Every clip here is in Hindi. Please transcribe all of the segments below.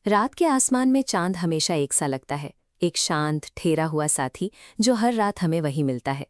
रात के आसमान में चांद हमेशा एक सा लगता है, एक शांत ठहरा हुआ साथी जो हर रात हमें वही मिलता है।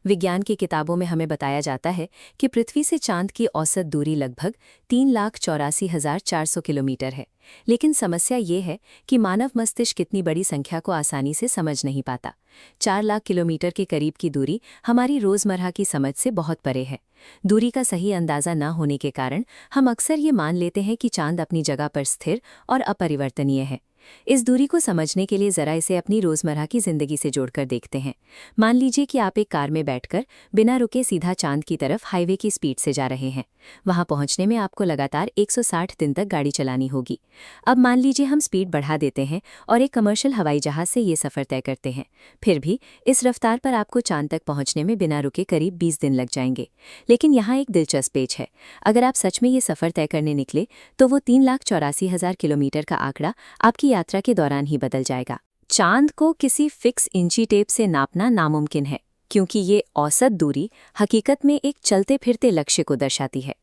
विज्ञान की किताबों में हमें बताया जाता है कि पृथ्वी से चांद की औसत दूरी लगभग 3,84,400 किलोमीटर है। लेकिन समस्या ये है कि मानव मस्तिष्क इतनी बड़ी संख्या को आसानी से समझ नहीं पाता। 4 लाख किलोमीटर के करीब की दूरी हमारी रोज़मर्रा की समझ से बहुत परे है। दूरी का सही अंदाज़ा न होने के कारण हम अक्सर ये मान लेते हैं कि चांद अपनी जगह पर स्थिर और अपरिवर्तनीय है। इस दूरी को समझने के लिए ज़रा इसे अपनी रोज़मर्रा की ज़िंदगी से जोड़कर देखते हैं। मान लीजिए कि आप एक कार में बैठकर बिना रुके सीधा चांद की तरफ हाईवे की स्पीड से जा रहे हैं। वहां पहुंचने में आपको लगातार 160 दिन तक गाड़ी चलानी होगी। अब मान लीजिए हम स्पीड बढ़ा देते हैं और एक कमर्शियल हवाई जहाज़ से ये सफ़र तय करते हैं। फिर भी इस रफ्तार पर आपको चांद तक पहुंचने में बिना रुके करीब 20 दिन लग जाएंगे। लेकिन यहाँ एक दिलचस्प पेच है। अगर आप सच में ये सफ़र तय करने निकले तो वो 3,84,000 किलोमीटर का आंकड़ा आपकी यात्रा के दौरान ही बदल जाएगा। चांद को किसी फिक्स इंची टेप से नापना नामुमकिन है, क्योंकि ये औसत दूरी हकीकत में एक चलते फिरते लक्ष्य को दर्शाती है।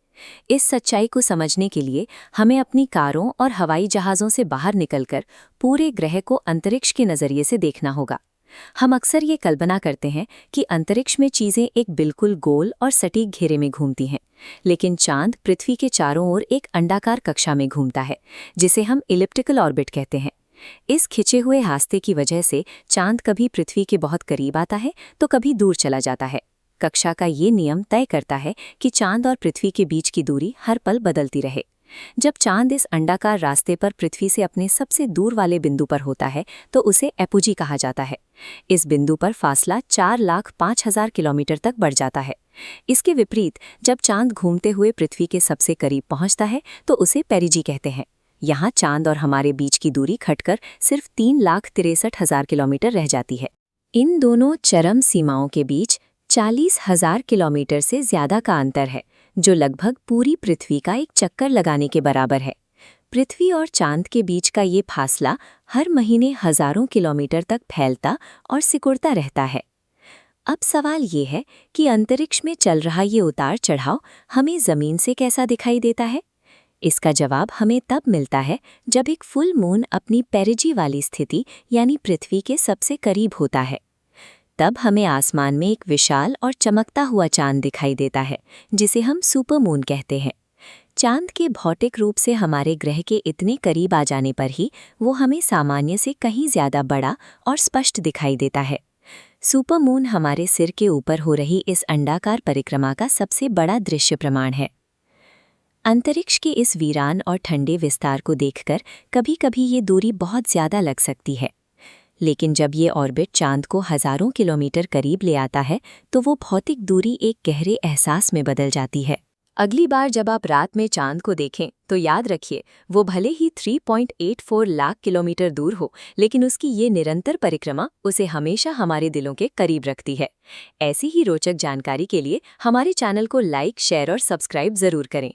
इस सच्चाई को समझने के लिए हमें अपनी कारों और हवाई जहाज़ों से बाहर निकलकर पूरे ग्रह को अंतरिक्ष के नज़रिए से देखना होगा। हम अक्सर ये कल्पना करते हैं कि अंतरिक्ष में चीज़ें एक बिल्कुल गोल और सटीक घेरे में घूमती हैं, लेकिन चांद पृथ्वी के चारों ओर एक अंडाकार कक्षा में घूमता है, जिसे हम इलिप्टिकल ऑर्बिट कहते हैं। इस खिंचे हुए रास्ते की वजह से चांद कभी पृथ्वी के बहुत करीब आता है तो कभी दूर चला जाता है। कक्षा का ये नियम तय करता है कि चांद और पृथ्वी के बीच की दूरी हर पल बदलती रहे। जब चांद इस अंडाकार रास्ते पर पृथ्वी से अपने सबसे दूर वाले बिंदु पर होता है तो उसे एपोजी कहा जाता है। इस बिंदु पर फासला 4,05,000 किलोमीटर तक बढ़ जाता है। इसके विपरीत जब चांद घूमते हुए पृथ्वी के सबसे करीब पहुंचता है तो उसे पेरिजी कहते हैं। यहाँ चांद और हमारे बीच की दूरी घटकर सिर्फ 3,63,000 किलोमीटर रह जाती है। इन दोनों चरम सीमाओं के बीच 40,000 किलोमीटर से ज्यादा का अंतर है, जो लगभग पूरी पृथ्वी का एक चक्कर लगाने के बराबर है। पृथ्वी और चांद के बीच का ये फासला हर महीने हजारों किलोमीटर तक फैलता और सिकुड़ता रहता है। अब सवाल ये है कि अंतरिक्ष में चल रहा ये उतार चढ़ाव हमें ज़मीन से कैसा दिखाई देता है? इसका जवाब हमें तब मिलता है जब एक फुल मून अपनी पेरिजी वाली स्थिति यानी पृथ्वी के सबसे करीब होता है। तब हमें आसमान में एक विशाल और चमकता हुआ चांद दिखाई देता है, जिसे हम सुपर मून कहते हैं। चांद के भौतिक रूप से हमारे ग्रह के इतने करीब आ जाने पर ही वो हमें सामान्य से कहीं ज्यादा बड़ा और स्पष्ट दिखाई देता है। सुपर मून हमारे सिर के ऊपर हो रही इस अंडाकार परिक्रमा का सबसे बड़ा दृश्य प्रमाण है। अंतरिक्ष के इस वीरान और ठंडे विस्तार को देखकर कभी-कभी ये दूरी बहुत ज्यादा लग सकती है, लेकिन जब ये ऑर्बिट चांद को हजारों किलोमीटर करीब ले आता है तो वो भौतिक दूरी एक गहरे एहसास में बदल जाती है। अगली बार जब आप रात में चांद को देखें तो याद रखिए, वो भले ही 3.84 लाख किलोमीटर दूर हो, लेकिन उसकी ये निरंतर परिक्रमा उसे हमेशा हमारे दिलों के करीब रखती है। ऐसी ही रोचक जानकारी के लिए हमारे चैनल को लाइक, शेयर और सब्सक्राइब जरूर करें।